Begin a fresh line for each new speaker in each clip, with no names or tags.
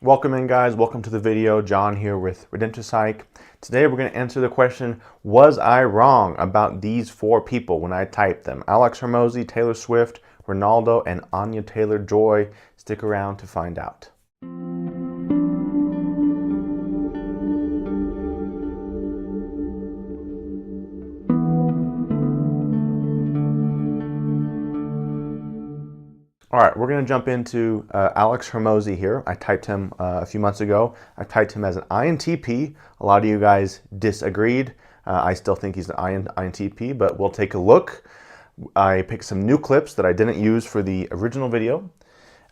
Welcome in, guys. Welcome to the video. John here with Redemptive Psych. Today we're going to answer the question, was I wrong about these four people when I typed them? Alex Hermozi, Taylor Swift, Ronaldo, and Anya Taylor Joy. Stick around to find out. All right, we're going to jump into Alex Hermozi here. I typed him a few months ago. I typed him as an INTP. A lot of you guys disagreed. I still think he's an INTP, but we'll take a look. I picked some new clips that I didn't use for the original video.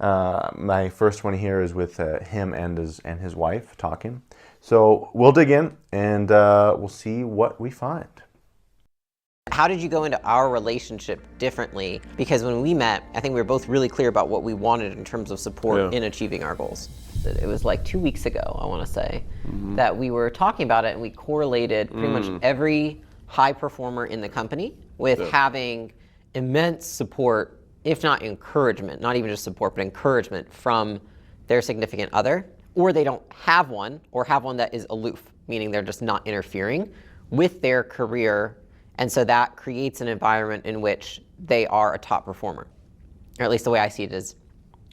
My first one here is with him and his wife talking. So we'll dig in and we'll see what we find.
How did you go into our relationship differently? Because when we met, I think we were both really clear about what we wanted in terms of support in achieving our goals. It was like 2 weeks ago, I want to say, that we were talking about it and we correlated pretty much every high performer in the company with having immense support, if not encouragement, not even just support, but encouragement from their significant other, or they don't have one, or have one that is aloof, meaning they're just not interfering with their career. And so that creates an environment in which they are a top performer. Or at least the way I see it is,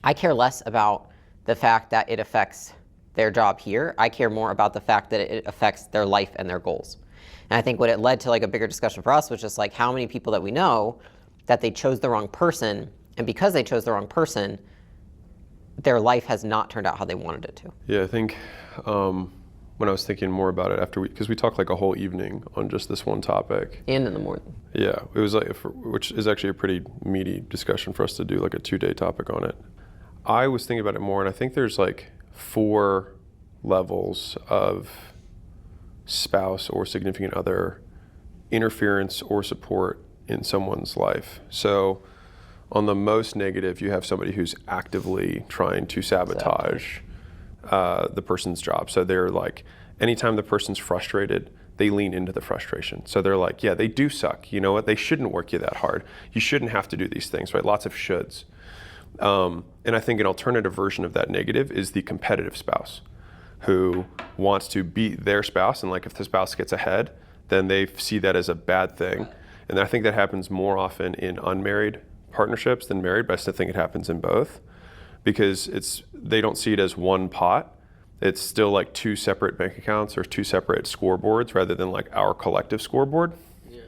I care less about the fact that it affects their job here. I care more about the fact that it affects their life and their goals. And I think what it led to, like, a bigger discussion for us was just like how many people that we know that they chose the wrong person, and because they chose the wrong person, their life has not turned out how they wanted it to.
Yeah, I think when I was thinking more about it after because we talked like a whole evening on just this one topic.
And in the morning.
Yeah, it was like, which is actually a pretty meaty discussion for us to do like a 2-day topic on it. I was thinking about it more, and I think there's like 4 levels of spouse or significant other interference or support in someone's life. So on the most negative, you have somebody who's actively trying to sabotage the person's job. So they're like, anytime the person's frustrated, they lean into the frustration. So they're like, yeah, they do suck. You know what? They shouldn't work you that hard. You shouldn't have to do these things, right? Lots of shoulds. And I think an alternative version of that negative is the competitive spouse who wants to beat their spouse. And like if the spouse gets ahead, then they see that as a bad thing. And I think that happens more often in unmarried partnerships than married, but I still think it happens in both. Because they don't see it as one pot. It's still like 2 separate bank accounts or 2 separate scoreboards rather than like our collective scoreboard. Yeah.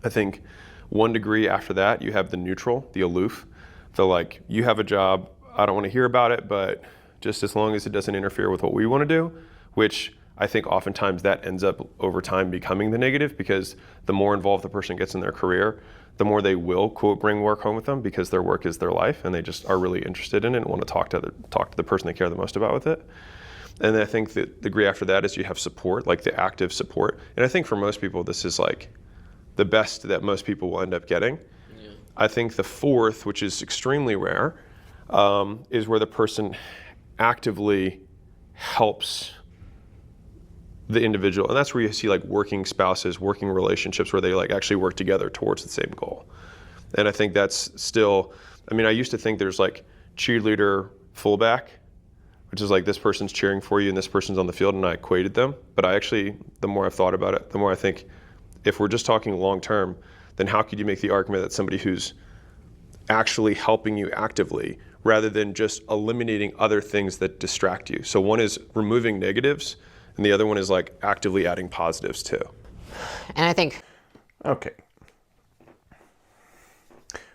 I think 1 degree after that, you have the neutral, the aloof. The like, you have a job, I don't want to hear about it, but just as long as it doesn't interfere with what we want to do, which I think oftentimes that ends up over time becoming the negative, because the more involved the person gets in their career, the more they will, quote, bring work home with them, because their work is their life and they just are really interested in it and want to talk to the person they care the most about with it. And then I think the degree after that is you have support, like the active support. And I think for most people, this is like the best that most people will end up getting. Yeah. I think the 4th, which is extremely rare, is where the person actively helps the individual. And that's where you see like working spouses, working relationships where they like actually work together towards the same goal. And I think that's still, I mean, I used to think there's like cheerleader fullback, which is like this person's cheering for you and this person's on the field, and I equated them. But I actually, the more I've thought about it, the more I think if we're just talking long term, then how could you make the argument that somebody who's actually helping you actively rather than just eliminating other things that distract you? So one is removing negatives, and the other one is like actively adding positives too.
And I think...
Okay.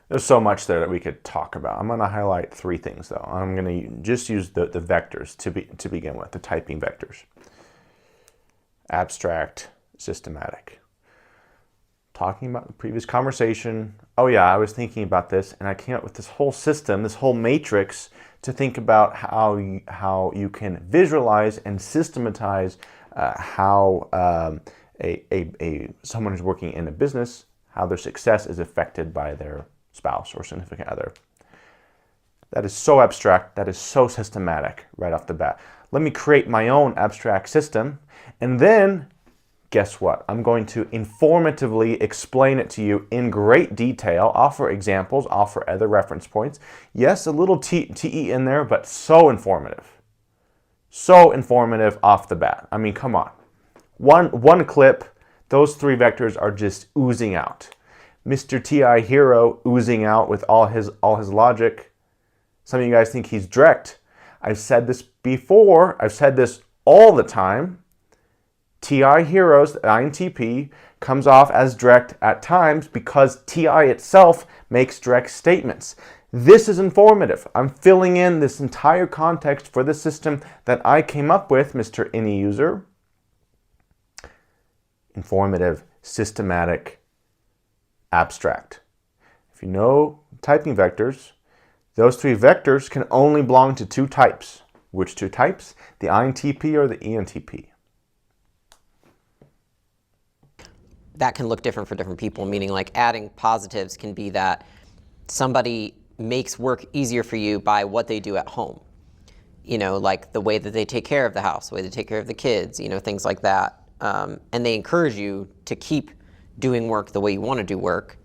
There's so much there that we could talk about. I'm going to highlight 3 things though. I'm going to just use the vectors to begin with, the typing vectors. Abstract, systematic. Talking about the previous conversation. Oh yeah, I was thinking about this and I came up with this whole system, this whole matrix to think about how you can visualize and systematize how someone who's working in a business, how their success is affected by their spouse or significant other. That is so abstract, that is so systematic right off the bat. Let me create my own abstract system, and then guess what? I'm going to informatively explain it to you in great detail, offer examples, offer other reference points. Yes, a little TE in there, but so informative. So informative off the bat. I mean, come on. One clip, those 3 vectors are just oozing out. Mr. T.I. Hero oozing out with all his logic. Some of you guys think he's direct. I've said this before. I've said this all the time. T.I. Heroes, the INTP, comes off as direct at times because T.I. itself makes direct statements. This is informative. I'm filling in this entire context for the system that I came up with, Mr. Any User. Informative, systematic, abstract. If you know typing vectors, those 3 vectors can only belong to 2 types. Which 2 types? The INTP or the ENTP.
That can look different for different people, meaning like adding positives can be that somebody makes work easier for you by what they do at home. You know, like the way that they take care of the house, the way they take care of the kids, you know, things like that. And they encourage you to keep doing work the way you want to do work.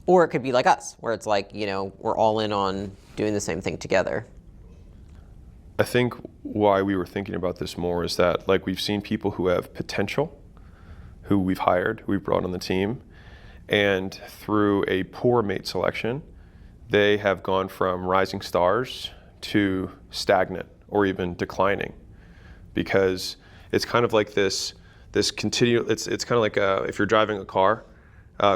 Or it could be like us, where it's like, you know, we're all in on doing the same thing together.
I think why we were thinking about this more is that, like, we've seen people who have potential, who we've hired, who we've brought on the team, and through a poor mate selection, they have gone from rising stars to stagnant or even declining, because it's kind of like this continual. It's kind of like if you're driving a car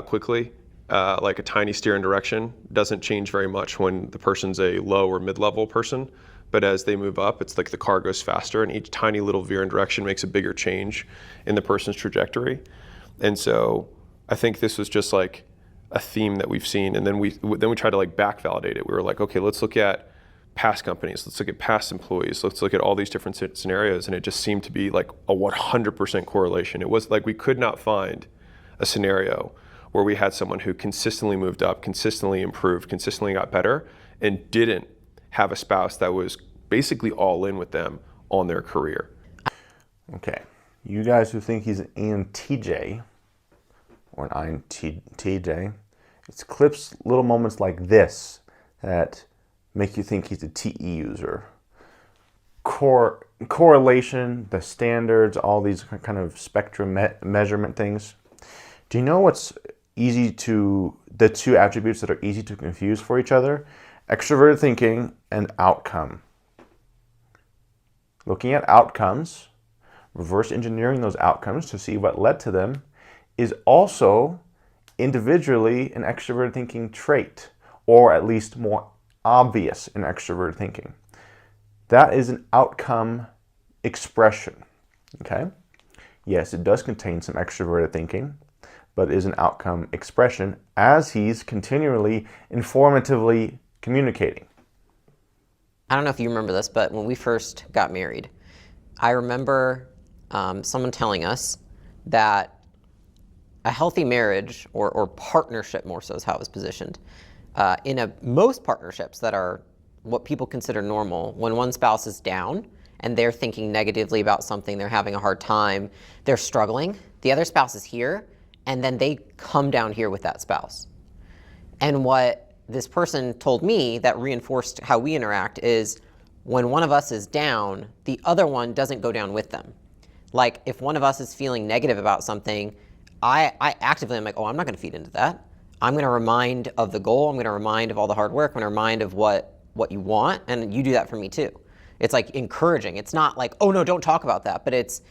quickly, like a tiny steer in direction doesn't change very much when the person's a low or mid-level person, but as they move up, it's like the car goes faster, and each tiny little veer in direction makes a bigger change in the person's trajectory. And so I think this was just like a theme that we've seen, and then we tried to like back validate it. We were like, okay, let's look at past companies, let's look at past employees, let's look at all these different scenarios, and it just seemed to be like a 100% correlation. It was like we could not find a scenario where we had someone who consistently moved up, consistently improved, consistently got better, and didn't have a spouse that was basically all in with them on their career.
Okay, you guys who think he's an ENTJ or an INTJ, it's clips, little moments like this that make you think he's a TE user. Correlation, the standards, all these kind of spectrum measurement things. Do you know what's easy to, the 2 attributes that are easy to confuse for each other? Extroverted thinking and outcome. Looking at outcomes, reverse engineering those outcomes to see what led to them, is also individually an extroverted thinking trait, or at least more obvious in extroverted thinking. That is an outcome expression, okay? Yes, it does contain some extroverted thinking, but is an outcome expression as he's continually informatively communicating.
I don't know if you remember this, but when we first got married, I remember someone telling us that a healthy marriage, or partnership more so is how it was positioned, most partnerships that are what people consider normal, when one spouse is down and they're thinking negatively about something, they're having a hard time, they're struggling, the other spouse is here, and then they come down here with that spouse. And what this person told me that reinforced how we interact is when one of us is down, the other one doesn't go down with them. Like if one of us is feeling negative about something, I actively am like, oh, I'm not going to feed into that. I'm going to remind of the goal. I'm going to remind of all the hard work. I'm going to remind of what you want, and you do that for me too. It's like encouraging. It's not like, oh no, don't talk about that, but it's,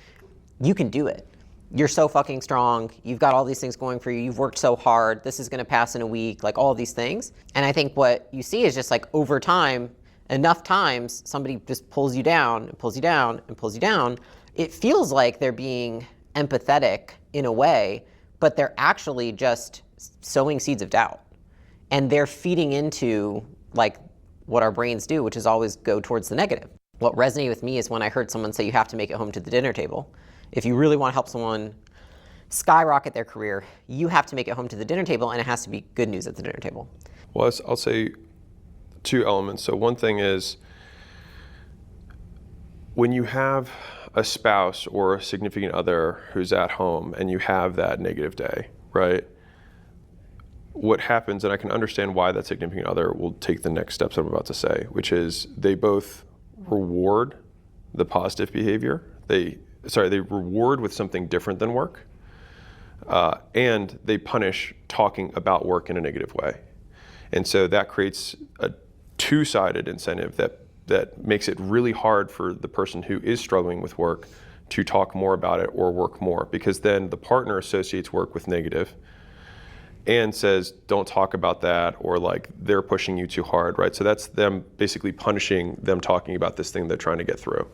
you can do it. You're so fucking strong. You've got all these things going for you. You've worked so hard. This is going to pass in a week, like all of these things. And I think what you see is just like over time, enough times, somebody just pulls you down and pulls you down and pulls you down. It feels like they're being empathetic in a way, but they're actually just sowing seeds of doubt. And they're feeding into like what our brains do, which is always go towards the negative. What resonated with me is when I heard someone say you have to make it home to the dinner table. If you really want to help someone skyrocket their career, you have to make it home to the dinner table, and it has to be good news at the dinner table.
Well, I'll say 2 elements. So one thing is, when you have a spouse or a significant other who's at home and you have that negative day, right? What happens, and I can understand why that significant other will take the next steps I'm about to say, which is they both reward the positive behavior. They reward with something different than work. And they punish talking about work in a negative way. And so that creates a two-sided incentive that makes it really hard for the person who is struggling with work to talk more about it or work more, because then the partner associates work with negative and says, don't talk about that, or like they're pushing you too hard, right? So that's them basically punishing them talking about this thing they're trying to get through.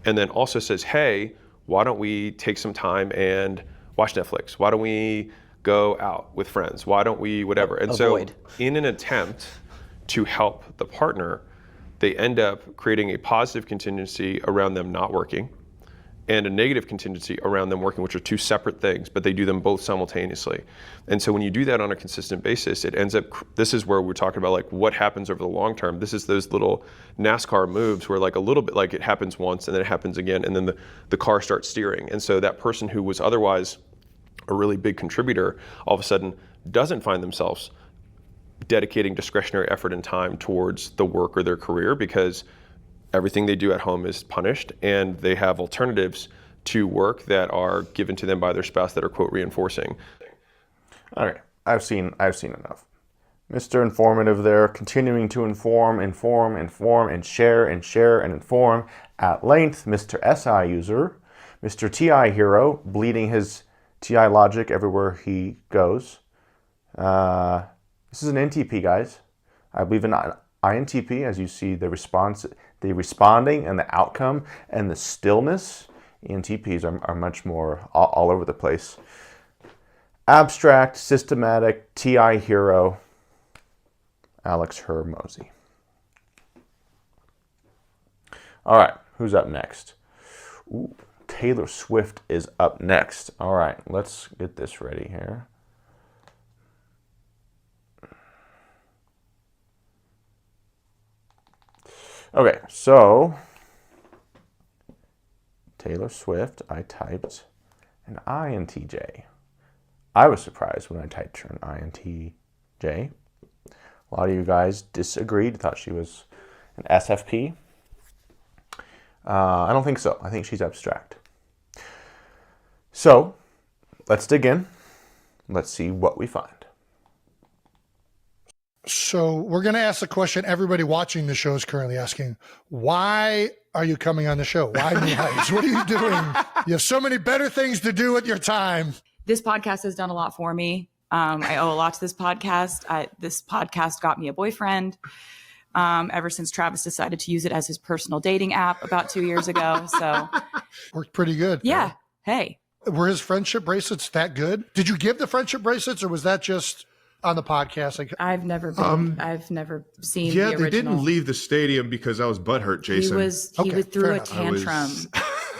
And then also says, hey, why don't we take some time and watch Netflix? Why don't we go out with friends? Why don't we whatever? And
Avoid.
So in an attempt to help the partner, they end up creating a positive contingency around them not working and a negative contingency around them working, which are two separate things, but they do them both simultaneously. And so when you do that on a consistent basis, it ends up, this is where we're talking about like what happens over the long term. This is those little NASCAR moves where like a little bit like it happens once and then it happens again, and then the car starts steering. And so that person who was otherwise a really big contributor all of a sudden doesn't find themselves dedicating discretionary effort and time towards the work or their career, because everything they do at home is punished, and they have alternatives to work that are given to them by their spouse that are, quote, reinforcing.
All right, I've seen enough. Mr. Informative there, continuing to inform, and share and inform at length. Mr. SI user, Mr. TI hero, bleeding his TI logic everywhere he goes. This is an NTP, guys. I believe in INTP, as you see the response, the responding and the outcome and the stillness. ENTPs are much more all over the place. Abstract, systematic, TI hero, Alex Hermozi. All right, who's up next? Ooh, Taylor Swift is up next. All right, let's get this ready here. Okay, so Taylor Swift, I typed an INTJ. I was surprised when I typed her an INTJ. A lot of you guys disagreed, thought she was an SFP. I don't think so. I think she's abstract. So let's dig in. Let's see what we find.
So we're going to ask the question everybody watching the show is currently asking. Why are you coming on the show? Why New Heights? What are you doing? You have so many better things to do with your time.
This podcast has done a lot for me. I owe a lot to this podcast. This podcast got me a boyfriend ever since Travis decided to use it as his personal dating app about 2 years ago. So
worked pretty good.
Yeah. Hey.
Were his friendship bracelets that good? Did you give the friendship bracelets, or was that just on the podcast? Like,
I've never seen the original.
They didn't leave the stadium because I was butthurt, Jason.
He threw a tantrum.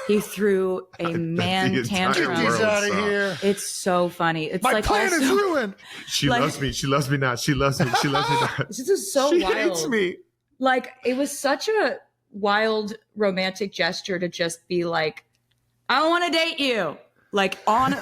He threw a man tantrum.
Get these out of here.
It's so funny. It's
my
like
plan is ruined.
She loves me. She loves me not. She loves me. She loves me not.
This is so
she
wild.
Hates me.
Like, it was such a wild romantic gesture to just be like, I don't want to date you. Like, on,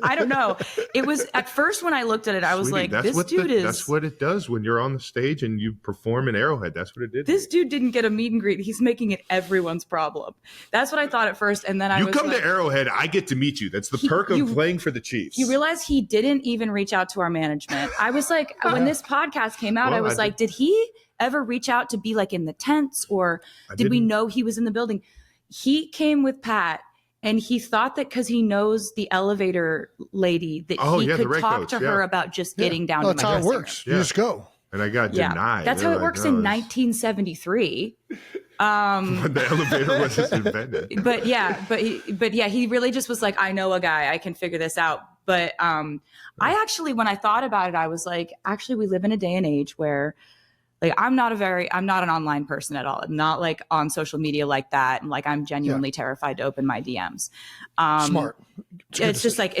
I don't know. It was, at first when I looked at it, I was
Sweetie,
like, this dude is.
That's what it does when you're on the stage and you perform in Arrowhead. That's what it did.
This dude didn't get a meet and greet. He's making it everyone's problem. That's what I thought at first. And then I was
You come to Arrowhead, I get to meet you. That's the perk of playing for the Chiefs.
You realize he didn't even reach out to our management. I was like, when this podcast came out, I was like, did he ever reach out to be like in the tents, or did we know he was in the building? He came with Pat. And he thought that because he knows the elevator lady that he could talk to her about just getting down to my
dressing room. That's how it works. You just go.
And I got denied.
That's how it works in 1973.
When the elevator wasn't invented.
But he really just was like, I know a guy, I can figure this out. But I actually, when I thought about it, I was like, actually, we live in a day and age where, like, I'm not an online person at all. I'm not like on social media like that. And like, I'm genuinely terrified to open my DMs.
Smart.
It's just like,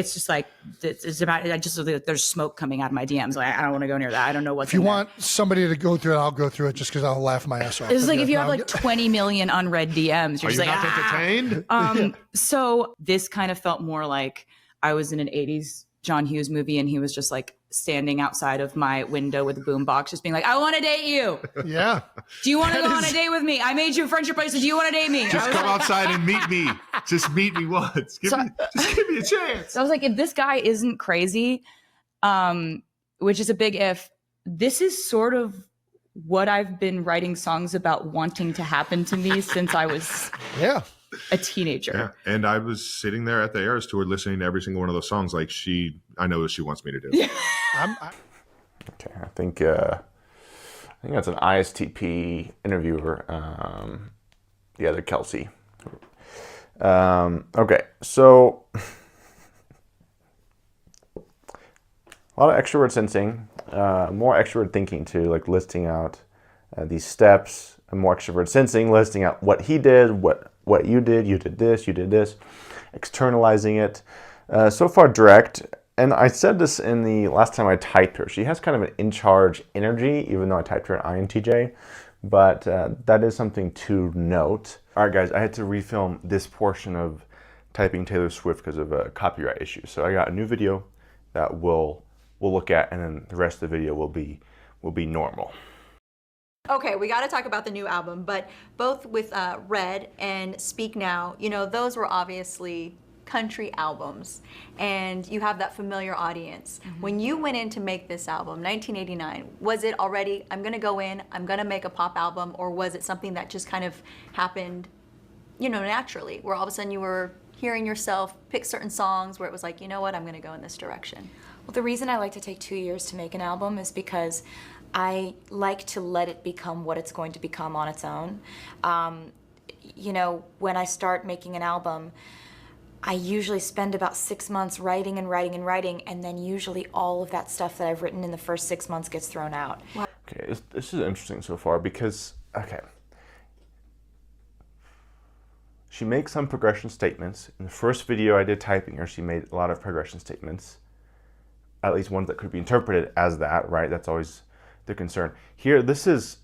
there's smoke coming out of my DMs. Like, I don't want to go near that. I don't know what's
If you want somebody to go through it, I'll go through it just because I'll laugh my ass off.
It's like if you have like 20 million unread DMs, you're just like,
entertained?
So this kind of felt more like I was in an 80s John Hughes movie and he was just like standing outside of my window with a boombox, just being like, I want to date you.
Yeah.
Do you want to go on a date with me? I made you a friendship bracelet. Do you want to date me?
Just come outside and meet me. Just meet me once. Just give me a chance.
So I was like, if this guy isn't crazy, which is a big if, this is sort of what I've been writing songs about wanting to happen to me since I was a teenager.
Yeah. And I was sitting there at the Eras Tour listening to every single one of those songs like I know what she wants me to do.
Yeah.
Okay, I think that's an ISTP interviewer. The other Kelsey. Okay, so a lot of extrovert sensing, more extrovert thinking too, like listing out these steps, and more extrovert sensing, listing out what he did, what you did this, externalizing it. So far direct, and I said this in the last time I typed her. She has kind of an in-charge energy, even though I typed her an INTJ, but that is something to note. All right, guys, I had to refilm this portion of typing Taylor Swift because of a copyright issue. So I got a new video that we'll look at, and then the rest of the video will be normal.
Okay, we got to talk about the new album, but both with Red and Speak Now, those were obviously country albums, and you have that familiar audience. Mm-hmm. When you went in to make this album, 1989, was it already, I'm going to go in, I'm going to make a pop album, or was it something that just kind of happened, naturally, where all of a sudden you were hearing yourself pick certain songs where it was like, you know what, I'm going to go in this direction?
Well, the reason I like to take 2 years to make an album is because I like to let it become what it's going to become on its own. When I start making an album, I usually spend about 6 months writing, and then usually all of that stuff that I've written in the first 6 months gets thrown out.
Okay, this is interesting so far because, she makes some progression statements. In the first video I did typing her, she made a lot of progression statements, at least ones that could be interpreted as that, right? That's always the concern. Here, this is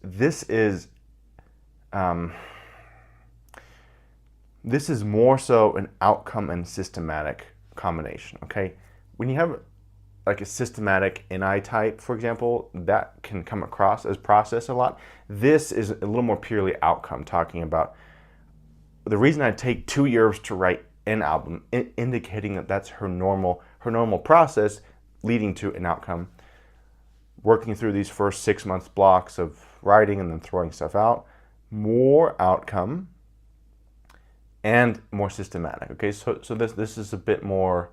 more so an outcome and systematic combination, okay? When you have like a systematic NI type, for example, that can come across as process a lot. This is a little more purely outcome, talking about the reason I take 2 years to write an album, indicating that that's her normal process, leading to an outcome. Working through these first 6 months blocks of writing and then throwing stuff out, more outcome and more systematic. Okay, so this is a bit more.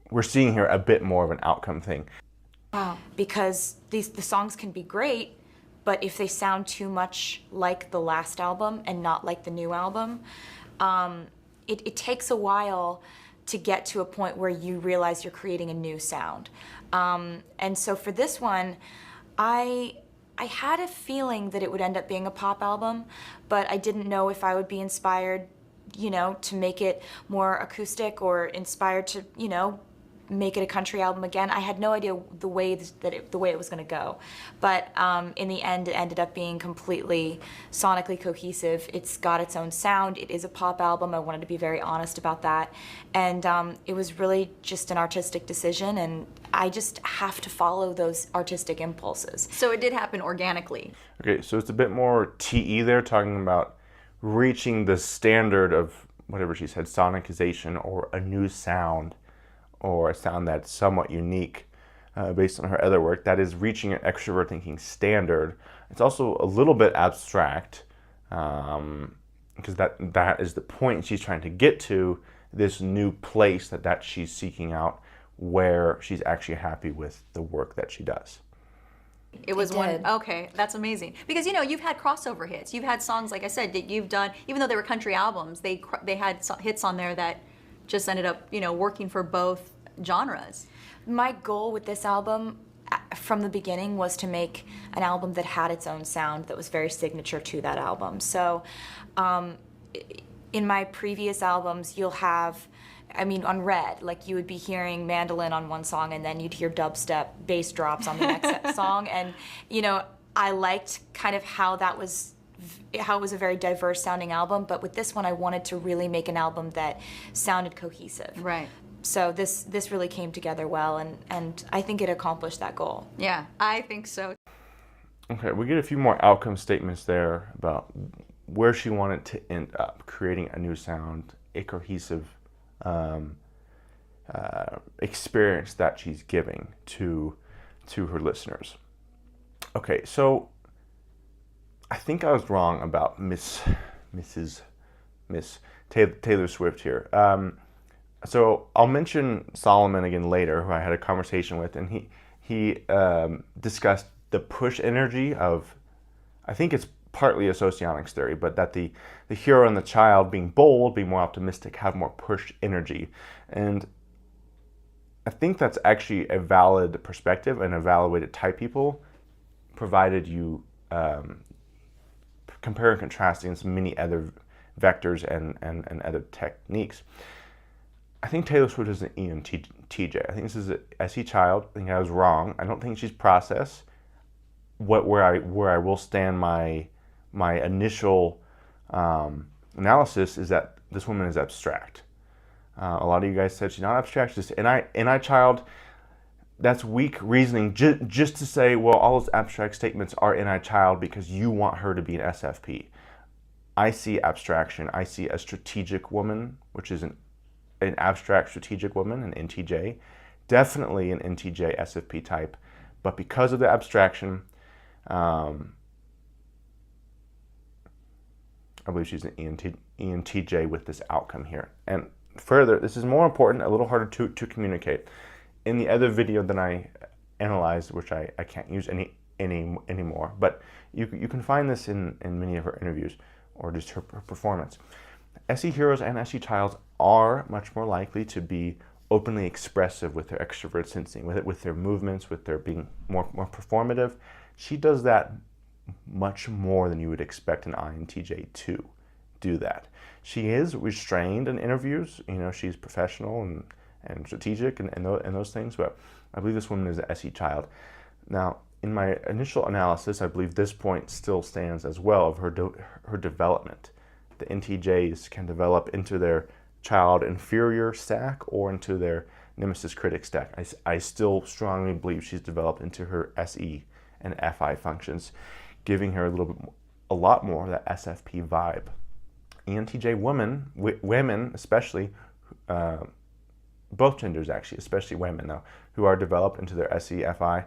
We're seeing here a bit more of an outcome thing.
Wow, because the songs can be great, but if they sound too much like the last album and not like the new album, it takes a while to get to a point where you realize you're creating a new sound. And so for this one, I had a feeling that it would end up being a pop album, but I didn't know if I would be inspired, to make it more acoustic, or inspired to, make it a country album again. I had no idea the way it was going to go, but in the end, it ended up being completely sonically cohesive. It's got its own sound. It is a pop album. I wanted to be very honest about that, and it was really just an artistic decision, and I just have to follow those artistic impulses.
So it did happen organically.
Okay, so it's a bit more TE there, talking about reaching the standard of whatever she said, sonicization, or a new sound, or a sound that's somewhat unique based on her other work. That is reaching an extrovert thinking standard. It's also a little bit abstract because that is the point she's trying to get to, this new place that she's seeking out, where she's actually happy with the work that she does.
It was one. Okay, that's amazing. Because you've had crossover hits. You've had songs, like I said, that you've done. Even though they were country albums, they had hits on there that just ended up, working for both genres.
My goal with this album from the beginning was to make an album that had its own sound, that was very signature to that album. So in my previous albums, you'll have, on Red, like you would be hearing mandolin on one song, and then you'd hear dubstep bass drops on the next song. And, I liked kind of how it was a very diverse sounding album, but with this one I wanted to really make an album that sounded cohesive.
Right.
So this really came together well, and I think it accomplished that goal.
Yeah, I think so.
Okay, we get a few more outcome statements there about where she wanted to end up, creating a new sound, a cohesive experience that she's giving to her listeners. Okay, so I think I was wrong about Miss Taylor Swift here. So I'll mention Solomon again later, who I had a conversation with, and he discussed the push energy of, I think it's partly a socionics theory, but that the hero and the child, being bold, being more optimistic, have more push energy. And I think that's actually a valid perspective and a valid way to type people, provided you compare and contrast against many other vectors and other techniques. I think Taylor Swift is an ENTJ. I think this is an SE child. I think I was wrong. I don't think she's process. Where I will stand my initial analysis is that this woman is abstract. A lot of you guys said she's not abstract. Just NI child. That's weak reasoning just to say, well, all those abstract statements are NI child because you want her to be an SFP. I see abstraction. I see a strategic woman, which is an abstract strategic woman, an NTJ. Definitely an NTJ SFP type. But because of the abstraction, I believe she's an ENTJ with this outcome here. And further, this is more important, a little harder to communicate. In the other video that I analyzed, which I can't use anymore, but you can find this in many of her interviews or just her performance. SE heroes and SE childs are much more likely to be openly expressive with their extrovert sensing, with their movements, with their being more performative. She does that much more than you would expect an INTJ to do that. She is restrained in interviews. You know, she's professional and strategic and those things, but I believe this woman is an SE child. Now, in my initial analysis, I believe this point still stands as well of her development. The NTJs can develop into their child inferior stack or into their nemesis critic stack. I still strongly believe she's developed into her SE and FI functions, giving her a lot more of that SFP vibe. ENTJ women especially, both genders actually, especially women though, who are developed into their SE, FI,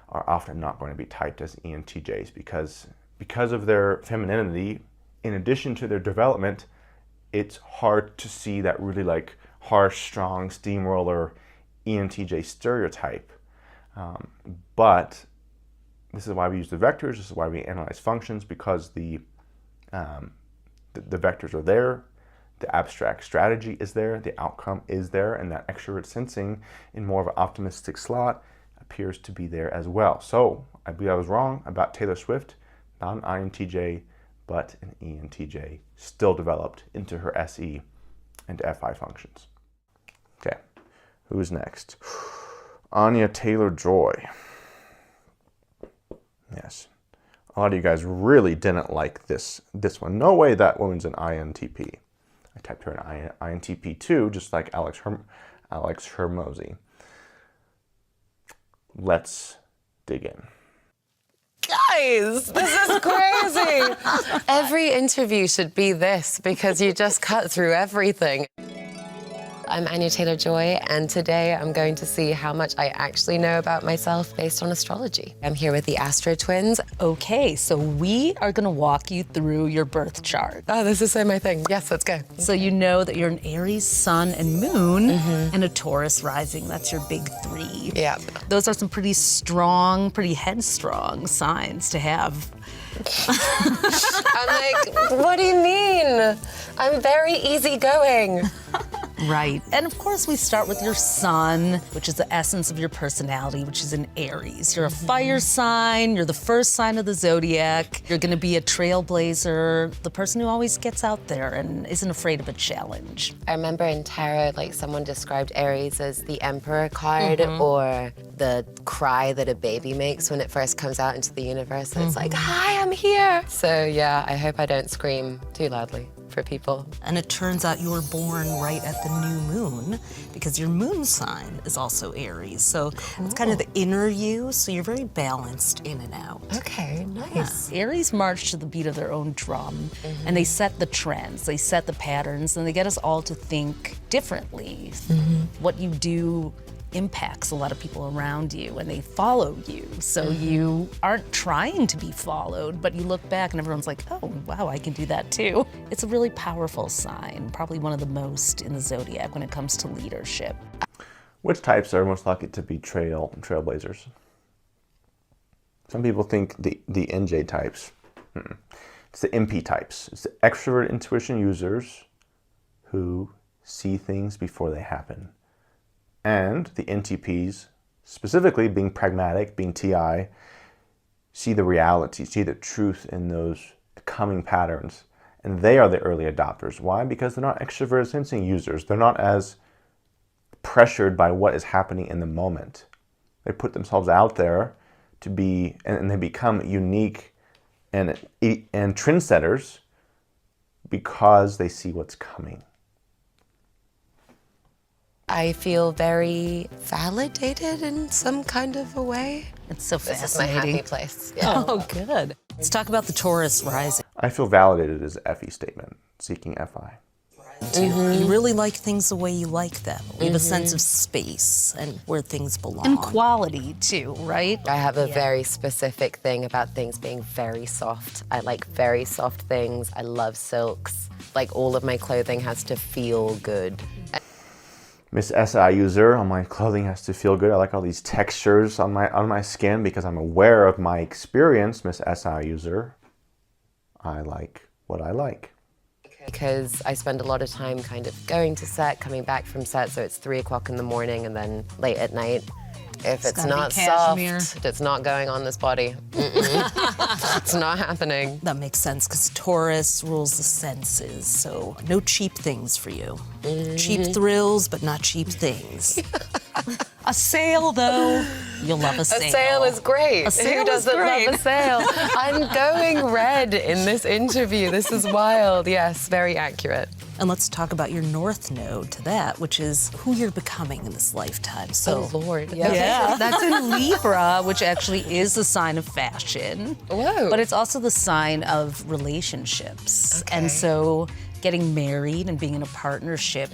are often not going to be typed as ENTJs because of their femininity. In addition to their development, it's hard to see that really like harsh, strong, steamroller ENTJ stereotype. But this is why we use the vectors. This is why we analyze functions, because the vectors are there, the abstract strategy is there, the outcome is there, and that extrovert sensing in more of an optimistic slot appears to be there as well. So I believe I was wrong about Taylor Swift, not an INTJ, but an ENTJ, still developed into her SE and FI functions. Okay, who's next? Anya Taylor Joy. Yes, a lot of you guys really didn't like this one. No way that woman's an INTP. I typed her an INTP too, just like Alex Hermozi. Let's dig in.
Guys, this is crazy. Every interview should be this because you just cut through everything. I'm Anya Taylor Joy, and today I'm going to see how much I actually know about myself based on astrology. I'm here with the Astro Twins.
Okay, so we are gonna walk you through your birth chart.
Oh, this is so my thing. Yes, let's go.
So you know that you're an Aries sun and moon and a Taurus rising. That's your big three.
Yeah.
Those are some pretty strong, pretty headstrong signs to have.
I'm like, what do you mean? I'm very easygoing.
Right. And of course, we start with your sun, which is the essence of your personality, which is in Aries. You're a fire sign. You're the first sign of the zodiac. You're going to be a trailblazer, the person who always gets out there and isn't afraid of a challenge.
I remember in tarot, like someone described Aries as the Emperor card or the cry that a baby makes when it first comes out into the universe. And it's like, hi, I'm here. So yeah, I hope I don't scream too loudly. for people.
And it turns out you were born right at the new moon because your moon sign is also Aries. So it's kind of the inner you, so you're very balanced in and out.
Okay, nice.
Aries march to the beat of their own drum, and they set the trends, they set the patterns, and they get us all to think differently. What you do impacts a lot of people around you, and they follow you. So you aren't trying to be followed, but you look back and everyone's like, oh, wow, I can do that too. It's a really powerful sign, probably one of the most in the zodiac when it comes to leadership.
Which types are most likely to be trailblazers? Some people think the NJ types. It's the MP types. It's the extrovert intuition users who see things before they happen. And the NTPs, specifically being pragmatic, being TI, see the reality, see the truth in those coming patterns. And they are the early adopters. Why? Because they're not extrovert sensing users. They're not as pressured by what is happening in the moment. They put themselves out there to be, and they become unique and trendsetters because they see what's coming.
I feel very validated in some kind of a way.
It's so
This
fascinating.
is my happy place. Yeah.
Oh, good. Let's talk about the Taurus rising.
I feel validated as an FE statement, seeking FI.
You really like things the way you like them. We have a sense of space and where things belong. And quality, too, right?
I have a very specific thing about things being very soft. I like very soft things. I love silks. Like, all of my clothing has to feel good.
Miss SI user, on my clothing has to feel good. I like all these textures on my skin because I'm aware of my experience. Miss SI user, I like what I like.
Because I spend a lot of time kind of going to set, coming back from set, so it's 3 o'clock in the morning and then late at night. If it's not soft, it's not going on this body. It's not happening.
That makes sense, because Taurus rules the senses, so no cheap things for you. Cheap thrills, but not cheap things. A sale, though. You'll love a sale.
A sale is great.
A sale
Who doesn't
is great.
love a sale? I'm going red in this interview. This is wild. Yes, very accurate.
And let's talk about your North Node to that, which is who you're becoming in this lifetime. So,
Oh, Lord.
yeah, that's in Libra, which actually is the sign of fashion.
Whoa.
But it's also the sign of relationships.
Okay.
And so getting married and being in a partnership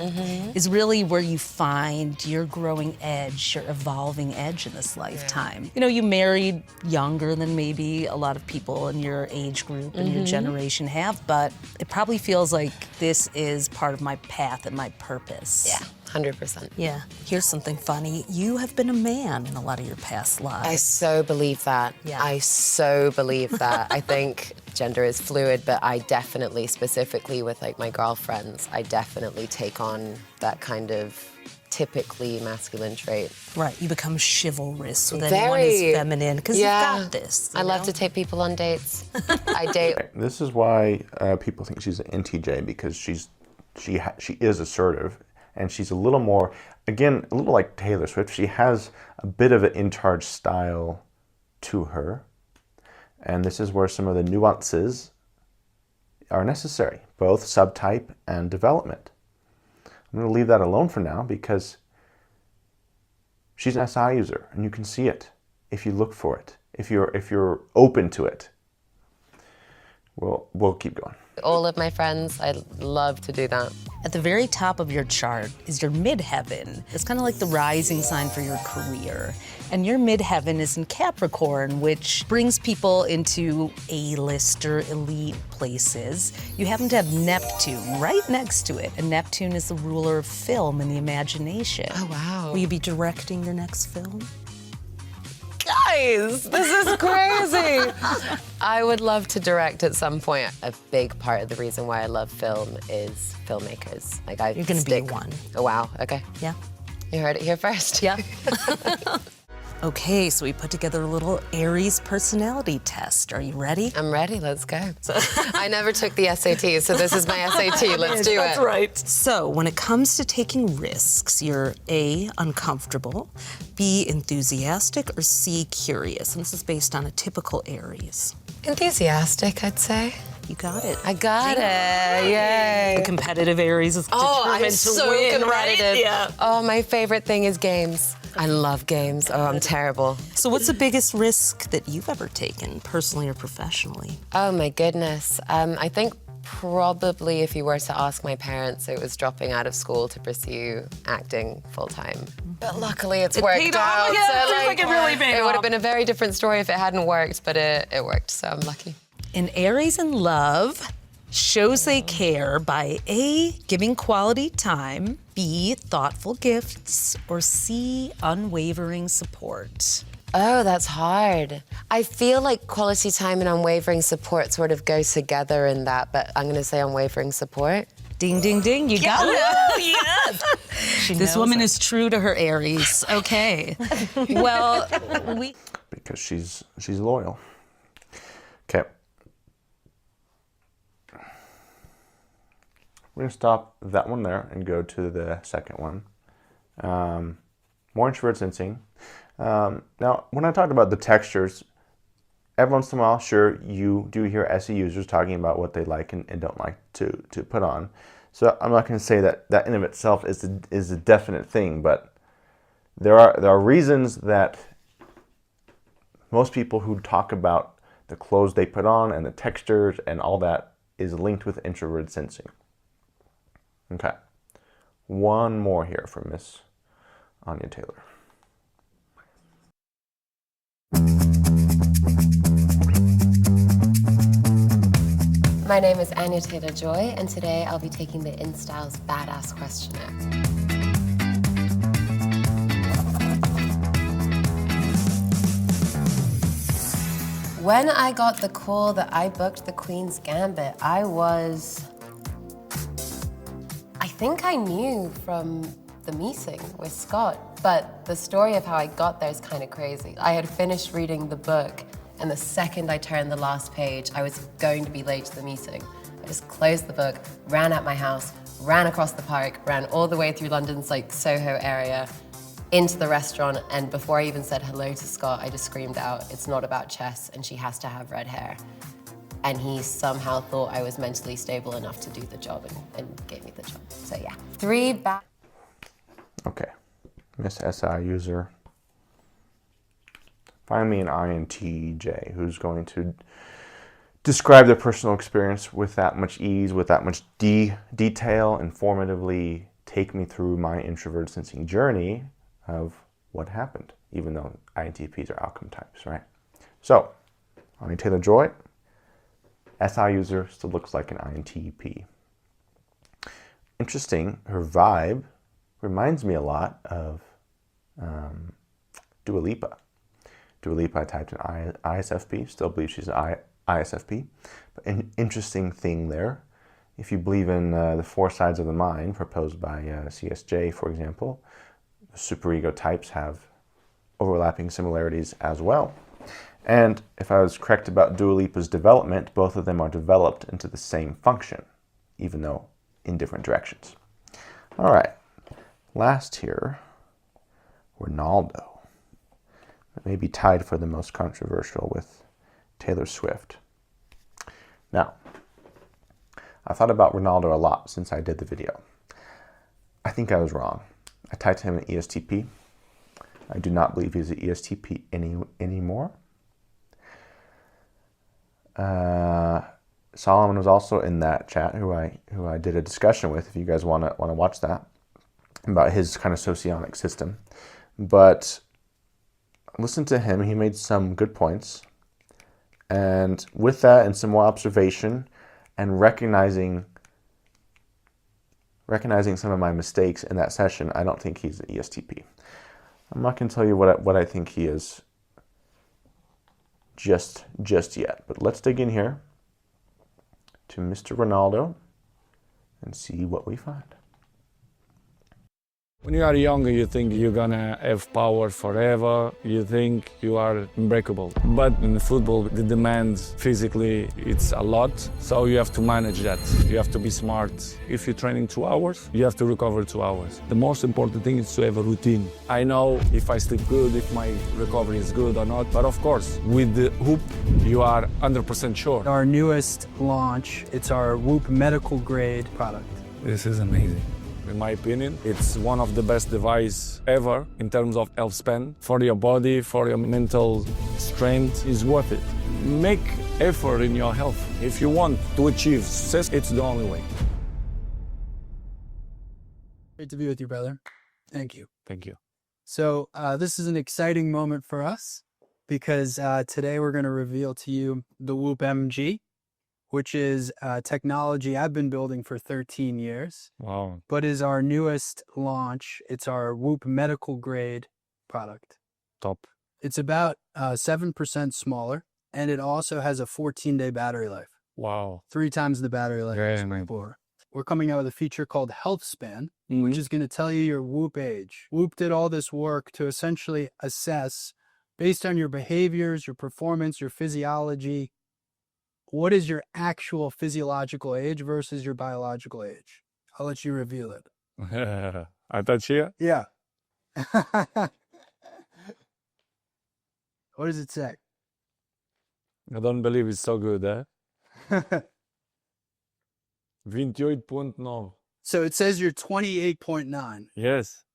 is really where you find your growing edge, your evolving edge in this lifetime. You know, you married younger than maybe a lot of people in your age group and your generation have, but it probably feels like this is part of my path and my purpose.
Yeah, 100%.
Yeah. Here's something funny. You have been a man in a lot of your past lives.
I so believe that.
Yeah.
I so believe that. I think gender is fluid, but I definitely, specifically with like my girlfriends, I definitely take on that kind of typically masculine trait.
Right, you become chivalrous with anyone who's feminine, because you've got this.
I love to take people on dates. I date.
This is why people think she's an NTJ, because she is assertive, and she's a little more, again, a little like Taylor Swift. She has a bit of an in-charge style to her, and this is where some of the nuances are necessary, both subtype and development. I'm going to leave that alone for now because she's an SI user, and you can see it if you look for it, if you're open to it. We'll keep going.
All of my friends, I love to do that.
At the very top of your chart is your midheaven. It's kind of like the rising sign for your career. And your midheaven is in Capricorn, which brings people into A-lister elite places. You happen to have Neptune right next to it. And Neptune is the ruler of film and the imagination.
Oh, wow.
Will you be directing your next film?
Guys, this is crazy. I would love to direct at some point. A big part of the reason why I love film is filmmakers. Like
You're gonna be one.
Oh, wow, okay.
Yeah.
You heard it here first.
Yeah. Okay, so we put together a little Aries personality test. Are you ready?
I'm ready, let's go. I never took the SAT, so this is my SAT, let's do it.
That's right. So when it comes to taking risks, you're A, uncomfortable, B, enthusiastic, or C, curious. And this is based on a typical Aries.
Enthusiastic, I'd say.
You got it.
I got it, yay.
The competitive Aries is
I'm
determined
so
to win,
competitive.
right? Yeah.
Oh, my favorite thing is games. I love games. Oh, I'm terrible.
So what's the biggest risk that you've ever taken, personally or professionally?
Oh my goodness. I think probably if you were to ask my parents, it was dropping out of school to pursue acting full time. But luckily it's worked
paid
out.
off. Yeah, it seems like it really paid
It would
off.
have been a very different story if it hadn't worked, but it worked, so I'm lucky.
In Aries in love, shows they care by A, giving quality time, B, thoughtful gifts, or C, unwavering support.
Oh, that's hard. I feel like quality time and unwavering support sort of go together in that, but I'm going to say unwavering support.
Ding, ding, ding, you got it. Oh, yes. This woman is true to her Aries. Okay. Well,
Because she's loyal. Okay. We're going to stop that one there and go to the second one. More introvert sensing. Now, when I talk about the textures, every once in a while, sure, you do hear SE users talking about what they like and don't like to put on. So I'm not going to say that in of itself is a definite thing, but there are reasons that most people who talk about the clothes they put on and the textures and all that is linked with introverted sensing. Okay. One more here from Miss Anya Taylor.
My name is Anya Taylor Joy, and today I'll be taking the InStyle's Badass Questionnaire. When I got the call that I booked the Queen's Gambit, I think I knew from the meeting with Scott, but the story of how I got there is kind of crazy. I had finished reading the book, and the second I turned the last page, I was going to be late to the meeting. I just closed the book, ran out my house, ran across the park, ran all the way through London's Soho area, into the restaurant, and before I even said hello to Scott, I just screamed out, "It's not about chess, and she has to have red hair." And he somehow thought I was mentally stable enough to do the job and gave me the job. So yeah. 3 back.
Okay. Miss SI user. Find me an INTJ who's going to describe their personal experience with that much ease, with that much detail, informatively take me through my introvert sensing journey of what happened, even though INTPs are outcome types, right? So, Anya Taylor Joy, SI user, still looks like an INTP. Interesting, her vibe reminds me a lot of Dua Lipa. Dua Lipa, I typed in ISFP, still believe she's an ISFP. But an interesting thing there, if you believe in the 4 sides of the mind proposed by CSJ, for example, the superego types have overlapping similarities as well. And if I was correct about Dua Lipa's development, both of them are developed into the same function, even though in different directions. All right, last here, Ronaldo. It may be tied for the most controversial with Taylor Swift. Now, I thought about Ronaldo a lot since I did the video. I think I was wrong. I typed him an ESTP. I do not believe he's an ESTP anymore. Solomon was also in that chat, who I did a discussion with. If you guys want to watch that, about his kind of socionic system, but listen to him. He made some good points, and with that, and some more observation, and recognizing some of my mistakes in that session, I don't think he's an ESTP. I'm not going to tell you what I think he is just yet, but let's dig in here to Mr. Ronaldo and see what we find.
When you are younger, you think you're gonna have power forever. You think you are unbreakable. But in football, the demands physically, it's a lot. So you have to manage that. You have to be smart. If you're training 2 hours, you have to recover 2 hours. The most important thing is to have a routine. I know if I sleep good, if my recovery is good or not. But of course, with the Whoop, you are 100% sure.
Our newest launch, it's our Whoop medical grade product.
This is amazing. In my opinion, it's one of the best devices ever in terms of health span. For your body, for your mental strength, is worth it. Make effort in your health. If you want to achieve success, it's the only way.
Great to be with you, brother. Thank you.
Thank you.
So this is an exciting moment for us because today we're going to reveal to you the Whoop MG, which is technology I've been building for 13 years.
Wow.
But is our newest launch. It's our Whoop medical grade product.
Top.
It's about 7% smaller, and it also has a 14-day battery life.
Wow.
3 times the battery life
Very nice.
before. We're coming out with a feature called Health Span, which is going to tell you your Whoop age. Whoop did all this work to essentially assess, based on your behaviors, your performance, your physiology, what is your actual physiological age versus your biological age? I'll let you reveal it.
I touch here?
Yeah. What does it say?
I don't believe it's so good, eh? 28.9.
So it says you're 28.9.
Yes.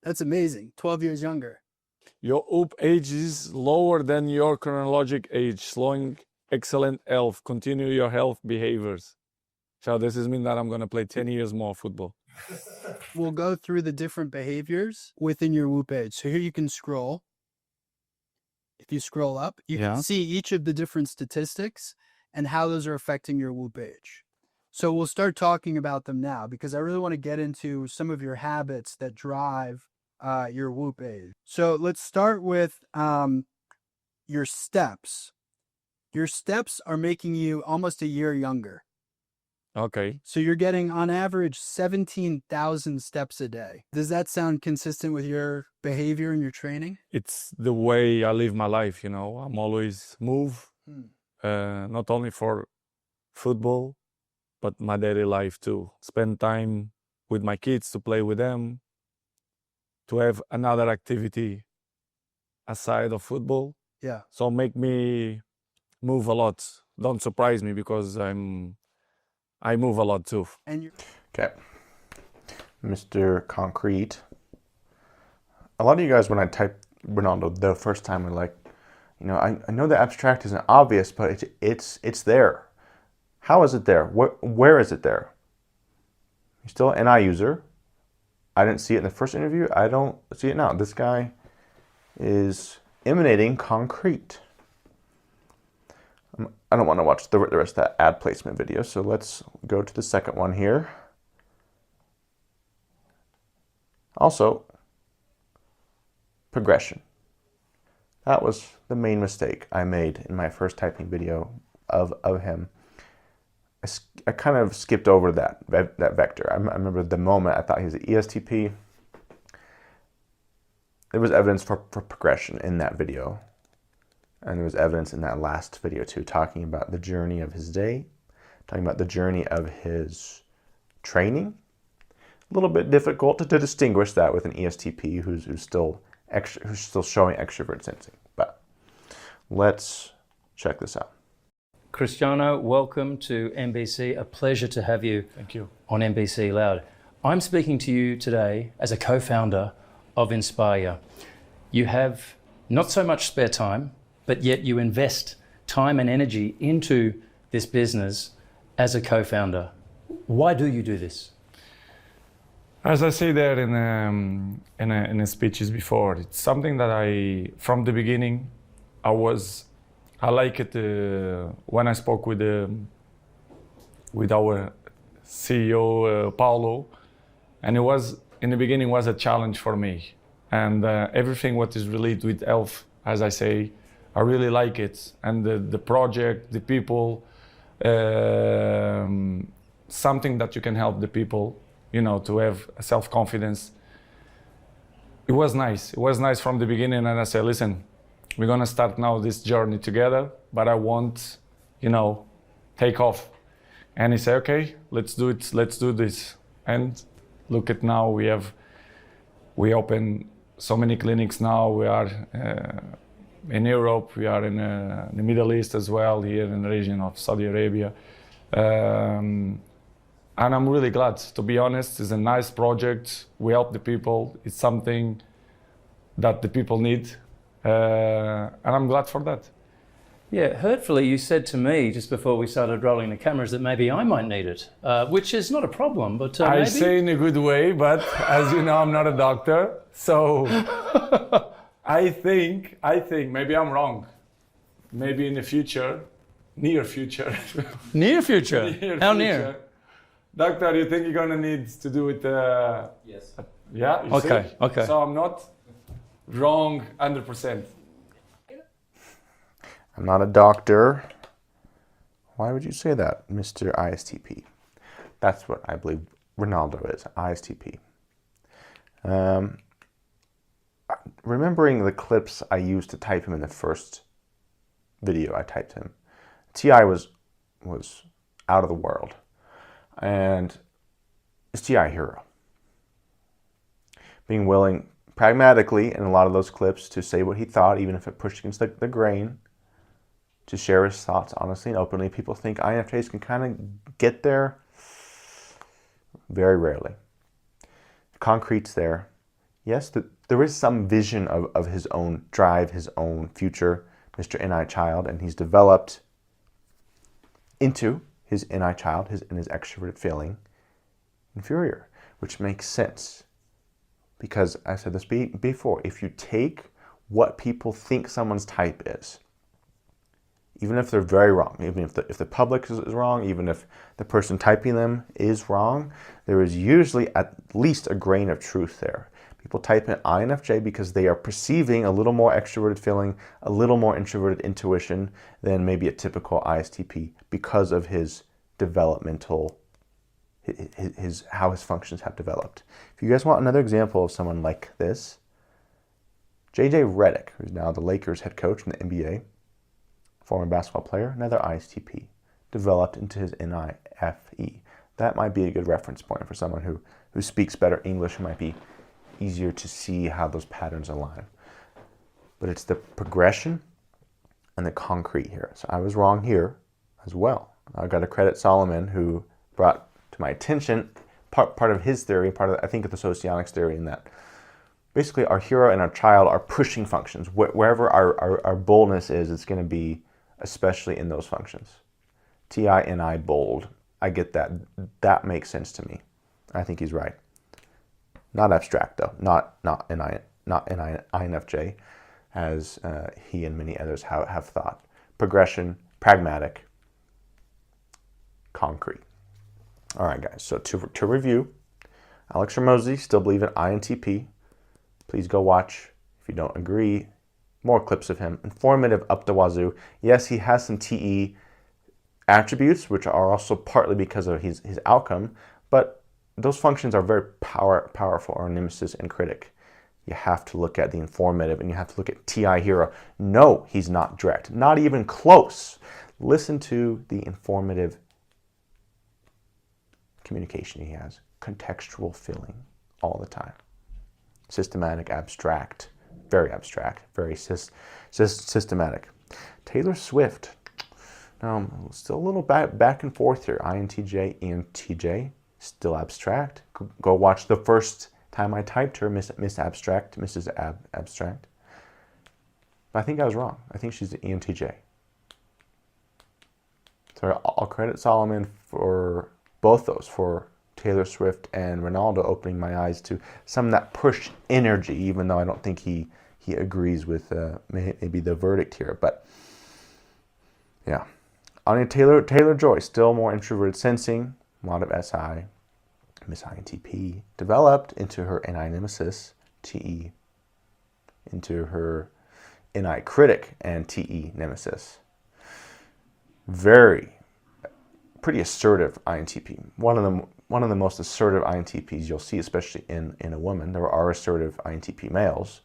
That's amazing. 12 years younger.
Your Whoop age is lower than your chronologic age, slowing excellent health, continue your health behaviors. So this is mean that I'm going to play 10 years more football.
We'll go through the different behaviors within your Whoop age. So here you can scroll. If you scroll up, you can see each of the different statistics and how those are affecting your Whoop age. So we'll start talking about them now because I really want to get into some of your habits that drive your Whoop age. So let's start with your steps. Your steps are making you almost a year younger.
Okay.
So you're getting on average 17,000 steps a day. Does that sound consistent with your behavior and your training?
It's the way I live my life, you know. I'm always move, not only for football, but my daily life too. Spend time with my kids to play with them, to have another activity aside of football.
Yeah.
So make me move a lot. Don't surprise me because I move a lot too.
Okay. Mr. Concrete. A lot of you guys, when I type Ronaldo the first time, are like, you know, I know the abstract isn't obvious, but it's there. How is it there? Where is it there? You're still an NI user. I didn't see it in the first interview. I don't see it now. This guy is emanating concrete. I don't want to watch the rest of that ad placement video, so let's go to the second one here. Also, progression. That was the main mistake I made in my first typing video of him. I kind of skipped over that vector. I remember the moment I thought he was an ESTP. There was evidence for progression in that video. And there was evidence in that last video too, talking about the journey of his day, talking about the journey of his training. A little bit difficult to distinguish that with an ESTP who's still showing extrovert sensing. But let's check this out.
Cristiano, welcome to NBC. A pleasure to have you.
Thank you.
On NBC Loud. I'm speaking to you today as a co-founder of Inspire. You have not so much spare time, but yet you invest time and energy into this business as a co-founder. Why do you do this?
As I say there in the speeches before, it's something that from the beginning, I like it when I spoke with our CEO, Paulo, and it was, in the beginning, was a challenge for me. And everything what is related with health, as I say, I really like it. And the project, the people, something that you can help the people, you know, to have self-confidence. it was nice. It was nice from the beginning, and I said, listen, we're gonna start now this journey together, but I won't, take off. And he said, okay, let's do it, let's do this. And look at now, we open so many clinics now. We are in Europe, we are in the Middle East as well, here in the region of Saudi Arabia. And I'm really glad, to be honest. It's a nice project. We help the people. It's something that the people need. And I'm glad for that.
Yeah, hurtfully, you said to me just before we started rolling the cameras that maybe I might need it, which is not a problem, but
I
maybe?
say in a good way, but as you know, I'm not a doctor. So I think maybe I'm wrong. Maybe in the future, near future.
Near future? How near?
Doctor, you think you're gonna need to do it?
Yes.
Yeah. You
Okay.
see?
Okay.
So I'm not wrong 100%.
I'm not a doctor. Why would you say that, Mr. ISTP? That's what I believe Ronaldo is, ISTP. Remembering the clips I used to type him in the first video I typed him, T.I. was out of the world. And it's T.I. hero. Being willing, pragmatically, in a lot of those clips, to say what he thought, even if it pushed against the grain, to share his thoughts honestly and openly. People think INFJs can kind of get there. Very rarely. Concrete's there. Yes, there is some vision of his own drive, his own future, Mr. NI child, and he's developed into his NI child, his extroverted feeling, inferior, which makes sense. Because I said this before, if you take what people think someone's type is, even if they're very wrong, even if the public is wrong, even if the person typing them is wrong, there is usually at least a grain of truth there. People type in INFJ because they are perceiving a little more extroverted feeling, a little more introverted intuition than maybe a typical ISTP because of his developmental, how his functions have developed. If you guys want another example of someone like this, JJ Redick, who's now the Lakers head coach in the NBA, former basketball player, another ISTP, developed into his NIFE. That might be a good reference point for someone who speaks better English, who might be easier to see how those patterns align. But it's the progression and the concrete here. So I was wrong here as well. I've got to credit Solomon, who brought to my attention part of his theory, part of, I think, of the socionics theory, in that basically our hero and our child are pushing functions. Wherever our boldness is, it's going to be especially in those functions. TI bold. I get that. That makes sense to me. I think he's right. Not abstract though. Not INFJ, as he and many others have thought. Progression, pragmatic, concrete. All right, guys. So to review, Alex Hermozi, still believe in INTP. Please go watch, if you don't agree, more clips of him. Informative up the wazoo. Yes, he has some TE attributes, which are also partly because of his outcome, but those functions are very powerful, or nemesis and critic. You have to look at the informative, and you have to look at TI hero. No, he's not direct. Not even close. Listen to the informative communication he has. Contextual feeling all the time. Systematic, abstract, very systematic. Taylor Swift. Now, still a little back and forth here. INTJ, ENTJ, still abstract. Go watch the first time I typed her, Miss Abstract, Mrs. Abstract. But I think I was wrong. I think she's an ENTJ. So I'll credit Solomon for both those, for Taylor Swift and Ronaldo, opening my eyes to some of that push energy, even though I don't think he agrees with maybe the verdict here. But yeah. Anya Taylor Joy, still more introverted sensing, a lot of SI, Miss INTP, developed into her NI nemesis, TE, into her NI critic and TE nemesis. Very pretty assertive INTP. One of the most assertive INTPs you'll see, especially in a woman. There are assertive INTP males.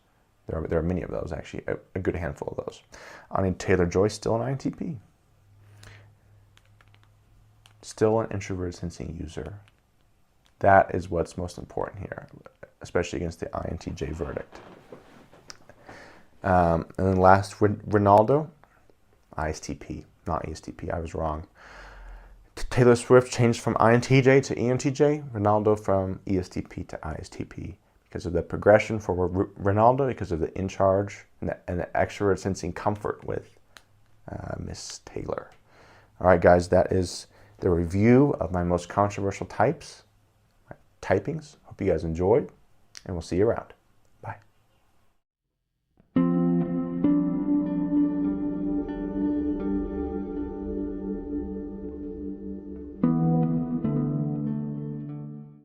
There are many of those, actually, a good handful of those. Anya Taylor Joy, still an INTP. Still an introverted sensing user. That is what's most important here, especially against the INTJ verdict. And then last, Ronaldo, ISTP, not ESTP, I was wrong. Taylor Swift changed from INTJ to ENTJ, Ronaldo from ESTP to ISTP. Because of the progression for Ronaldo, because of the in-charge and the extrovert sensing comfort with Miss Taylor. All right, guys, that is the review of my most controversial types, typings. Hope you guys enjoyed, and we'll see you around.